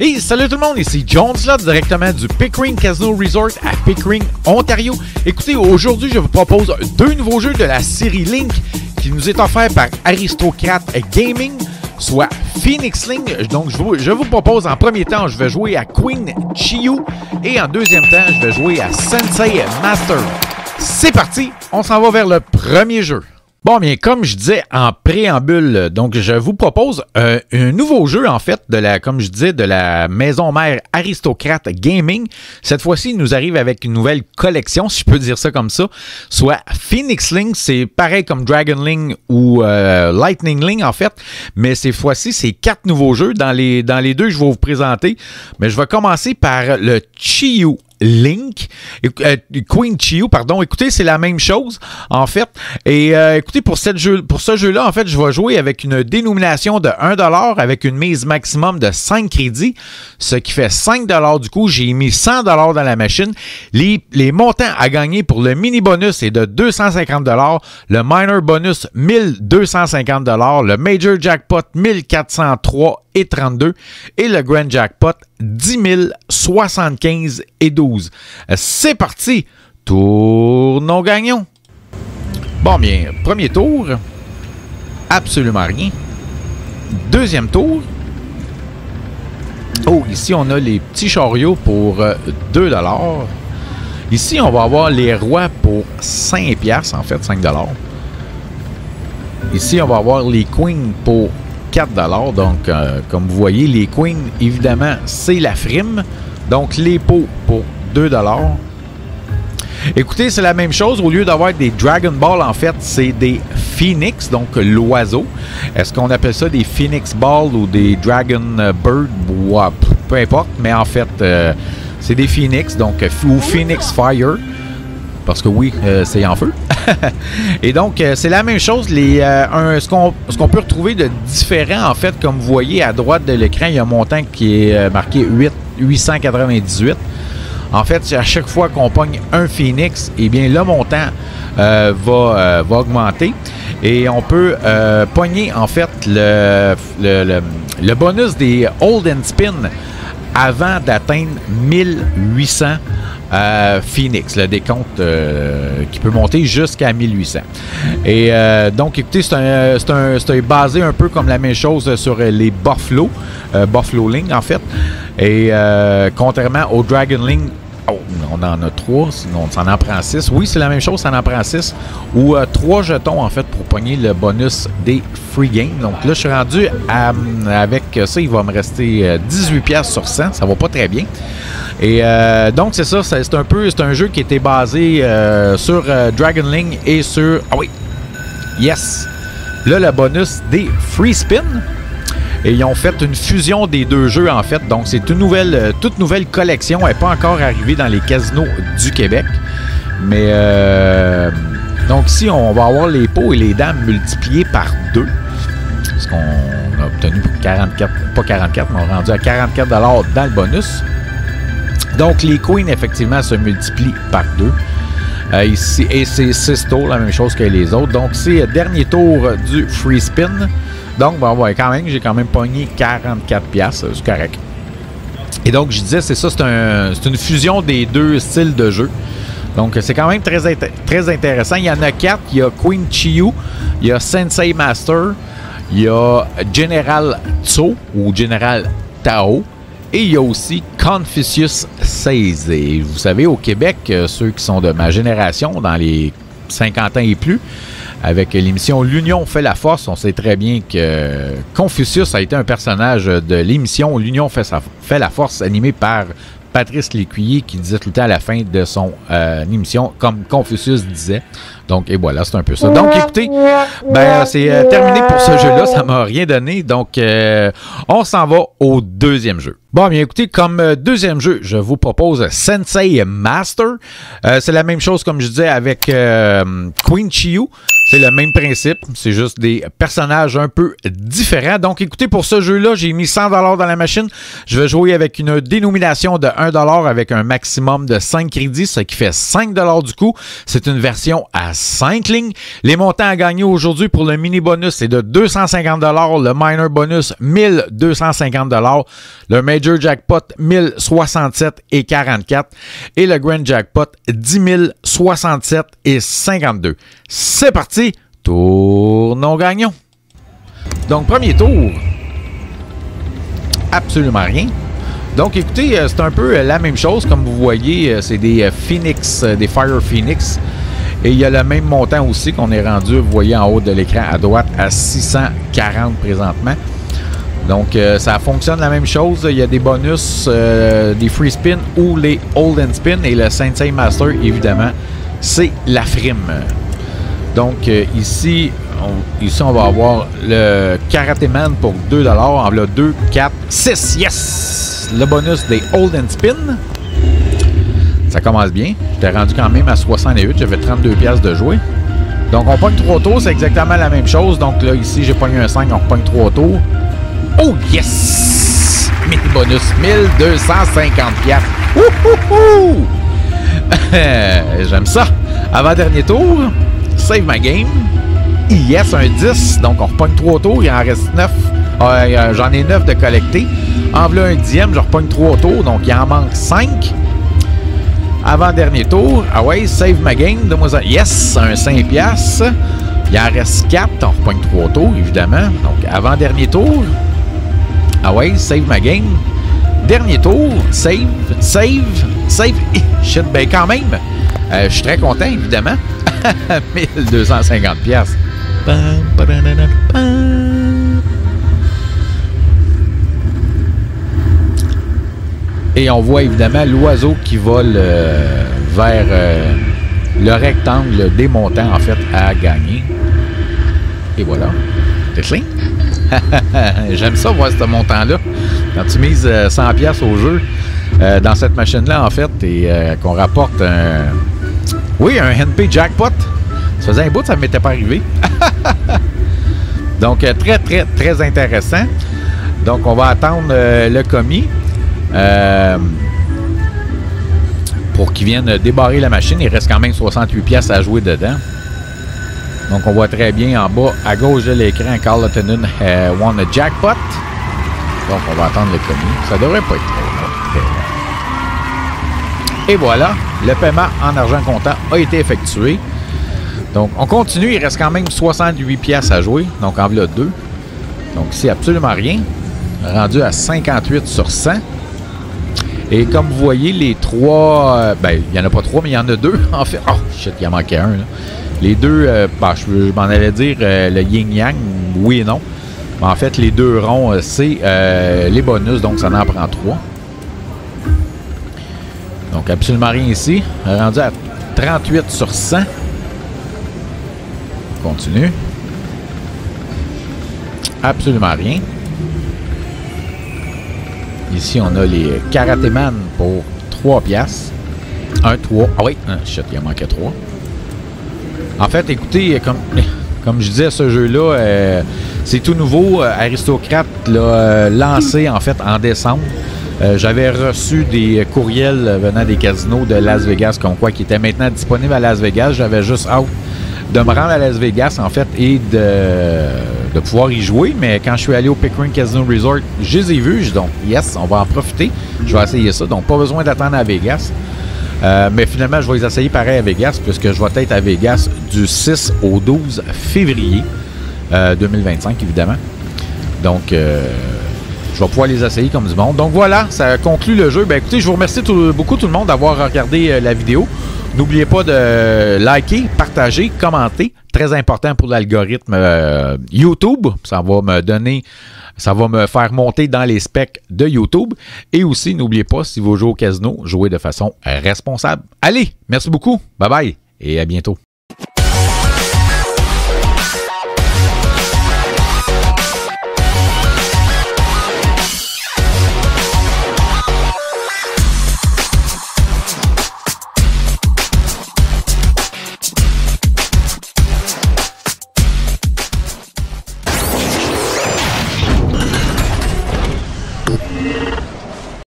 Et salut tout le monde, ici John Slot directement du Pickering Casino Resort à Pickering, Ontario. Écoutez, aujourd'hui je vous propose deux nouveaux jeux de la série Link qui nous est offert par Aristocrat Gaming, soit Phoenix Link. Donc je vous propose en premier temps, je vais jouer à Queen Chiyu et en deuxième temps, je vais jouer à Sensei Master. C'est parti, on s'en va vers le premier jeu. Bon, bien, comme je disais en préambule, donc je vous propose un nouveau jeu, en fait, comme je disais, de la maison mère Aristocrat Gaming. Cette fois-ci, il nous arrive avec une nouvelle collection, si je peux dire ça comme ça, soit Phoenix Link. C'est pareil comme Dragon Link ou Lightning Link, en fait, mais cette fois-ci, c'est 4 nouveaux jeux. Dans les deux, je vais vous présenter, mais je vais commencer par le Chiyu Link, Queen Chiyu, pardon. Écoutez, c'est la même chose, en fait. Et écoutez, pour ce jeu-là, en fait, je vais jouer avec une dénomination de 1$ avec une mise maximum de 5 crédits, ce qui fait 5$ du coup. J'ai mis 100$ dans la machine. Les montants à gagner pour le mini-bonus est de 250$, le minor bonus 1250$, le major jackpot 1403,32 et le grand jackpot 10 075,12. C'est parti! Tournons gagnons! Bon, bien, premier tour, absolument rien. Deuxième tour. Oh, ici, on a les petits chariots pour 2$. Ici, on va avoir les rois pour 5$, en fait, 5$. Ici, on va avoir les queens pour 4$. Donc, comme vous voyez, les queens, évidemment, c'est la frime. Donc, les pots pour 2$. Écoutez, c'est la même chose. Au lieu d'avoir des Dragon Ball, en fait, c'est des Phoenix, donc l'oiseau. Est-ce qu'on appelle ça des Phoenix Ball ou des Dragon Bird? Peu importe, mais en fait, c'est des Phoenix, donc, ou Phoenix Fire. Parce que oui, c'est en feu. Et donc, c'est la même chose. Ce qu'on peut retrouver de différent, en fait, comme vous voyez à droite de l'écran, il y a un montant qui est marqué 898. En fait, à chaque fois qu'on pogne un Phoenix, eh bien, le montant va augmenter. Et on peut pogner, en fait, le bonus des Hold and Spin avant d'atteindre 1800 Phoenix, le décompte qui peut monter jusqu'à 1800. Et donc, écoutez, c'est basé un peu comme la même chose sur les Buffalo Link, en fait. Et contrairement au Dragon Link, on en a 3, sinon ça en prend 6. Oui, c'est la même chose, ça en prend 6. Ou 3 jetons, en fait, pour pogner le bonus des free games. Donc là, je suis rendu avec ça, il va me rester 18$ sur 100. Ça va pas très bien. Et donc, c'est ça, c'est un jeu qui était basé sur Dragon Link et sur... Ah oui! Yes! Là, le bonus des free spin. Et ils ont fait une fusion des deux jeux, en fait. Donc, c'est toute nouvelle collection. Elle n'est pas encore arrivée dans les casinos du Québec. Mais, donc ici, on va avoir les pots et les dames multipliés par 2. Ce qu'on a obtenu pour 44, pas 44, mais on est rendu à 44$ dans le bonus. Donc, les queens, effectivement, se multiplient par 2. Ici, et c'est 6 tours, la même chose que les autres. Donc, c'est le dernier tour du free spin. Donc, bon, ouais, j'ai quand même pogné 44$, c'est correct. Et donc, je disais, c'est ça, c'est une fusion des deux styles de jeu. Donc, c'est quand même très intéressant. Il y en a 4. Il y a Queen Chiyu, il y a Sensei Master, il y a General Tso ou General Tao, et il y a aussi Confucius 16. Et vous savez, au Québec, ceux qui sont de ma génération, dans les 50 ans et plus, avec l'émission L'Union fait la force, on sait très bien que Confucius a été un personnage de l'émission L'Union fait la force, animée par Patrice Lécuyer, qui disait tout le temps à la fin de son émission, comme Confucius disait. Donc, et voilà, c'est un peu ça. Donc, écoutez, ben, c'est terminé pour ce jeu-là. Ça m'a rien donné. Donc, on s'en va au deuxième jeu. Bon, bien, écoutez, comme deuxième jeu, je vous propose Sensei Master. C'est la même chose, comme je disais, avec Queen Chiyu. C'est le même principe, c'est juste des personnages un peu différents. Donc, écoutez, pour ce jeu-là, j'ai mis 100$ dans la machine. Je vais jouer avec une dénomination de 1$ avec un maximum de 5 crédits, ce qui fait 5$ du coup. C'est une version à 5 lignes. Les montants à gagner aujourd'hui pour le mini-bonus, c'est de 250$. Le minor bonus, 1250$. Le major jackpot, 1067,44$. Et le grand jackpot, 10 067,52$. C'est parti, tournons gagnons. Donc, premier tour, absolument rien. Donc, écoutez, c'est un peu la même chose. Comme vous voyez, c'est des Phoenix, des Fire Phoenix. Et il y a le même montant aussi qu'on est rendu, vous voyez en haut de l'écran à droite, à 640 présentement. Donc, ça fonctionne la même chose. Il y a des bonus, des free spin ou les hold and spin. Et le Sensei Master, évidemment, c'est la frime. Donc, ici, on va avoir le Karate Man pour 2$. En voilà 2, 4, 6. Yes! Le bonus des hold and spin. Ça commence bien. J'étais rendu quand même à 68. J'avais 32$ de jouer. Donc, on pogne 3 tours. C'est exactement la même chose. Donc, là, ici, j'ai pogné un 5. On repogne 3 tours. Oh yes! Mini bonus 1250$. Wouhouhou! J'aime ça. Avant-dernier tour. Save my game. Yes, un 10. Donc, on repogne 3 tours. Il en reste 9. J'en ai 9 de collecter. En voilà un 10e. Je repogne 3 tours. Donc, il en manque 5. Avant-dernier tour. Ah ouais, save my game. Donne-moi ça. Yes, un 5$. Il en reste 4. On repogne 3 tours, évidemment. Donc, avant-dernier tour. Ah ouais, save my game. Dernier tour. Save. Shit, ben quand même. Je suis très content, évidemment. 1250$. Et on voit évidemment l'oiseau qui vole vers le rectangle des montants, en fait, à gagner. Et voilà. C'est clean. J'aime ça, voir ce montant-là. Quand tu mises 100$ au jeu, dans cette machine-là, en fait, et qu'on rapporte un NP jackpot. Ça faisait un bout, ça ne m'était pas arrivé. Donc, très, très, très intéressant. Donc, on va attendre le commis pour qu'il vienne débarrer la machine. Il reste quand même 68$ à jouer dedans. Donc, on voit très bien en bas, à gauche de l'écran, Carl Latonen won a jackpot. Donc, on va attendre le commis. Ça devrait pas être très long. Et voilà, le paiement en argent comptant a été effectué. Donc, on continue. Il reste quand même 68$ à jouer. Donc, en voilà 2. Donc, c'est absolument rien. Rendu à 58 sur 100. Et comme vous voyez, les 3... ben, il n'y en a pas 3, mais il y en a 2, en fait. Oh, shit, il en manquait un, là. Les deux, je m'en allais dire le yin-yang, oui et non. Mais en fait, les 2 ronds, c'est les bonus, donc ça en prend 3. Donc, absolument rien ici. Rendu à 38 sur 100. On continue. Absolument rien. Ici, on a les Karate Man pour 3$. 1, 3. Ah oui, shit, il en manquait 3. En fait, écoutez, comme je disais, ce jeu-là, c'est tout nouveau. Aristocrate l'a lancé, en fait, en décembre. J'avais reçu des courriels venant des casinos de Las Vegas, comme quoi qui étaient maintenant disponibles à Las Vegas. J'avais juste hâte de me rendre à Las Vegas, en fait, et de pouvoir y jouer. Mais quand je suis allé au Pickering Casino Resort, je les ai vus. Donc, yes, on va en profiter. Je vais essayer ça. Donc, pas besoin d'attendre à Vegas. Mais finalement, je vais les essayer pareil à Vegas, puisque je vais être à Vegas du 6 au 12 février 2025, évidemment. Donc, je vais pouvoir les essayer comme du monde. Donc voilà, ça conclut le jeu. Ben écoutez, je vous remercie beaucoup tout le monde d'avoir regardé la vidéo. N'oubliez pas de liker, partager, commenter. Très important pour l'algorithme YouTube. Ça va me faire monter dans les specs de YouTube. Et aussi, n'oubliez pas, si vous jouez au casino, jouez de façon responsable. Allez, merci beaucoup. Bye bye et à bientôt.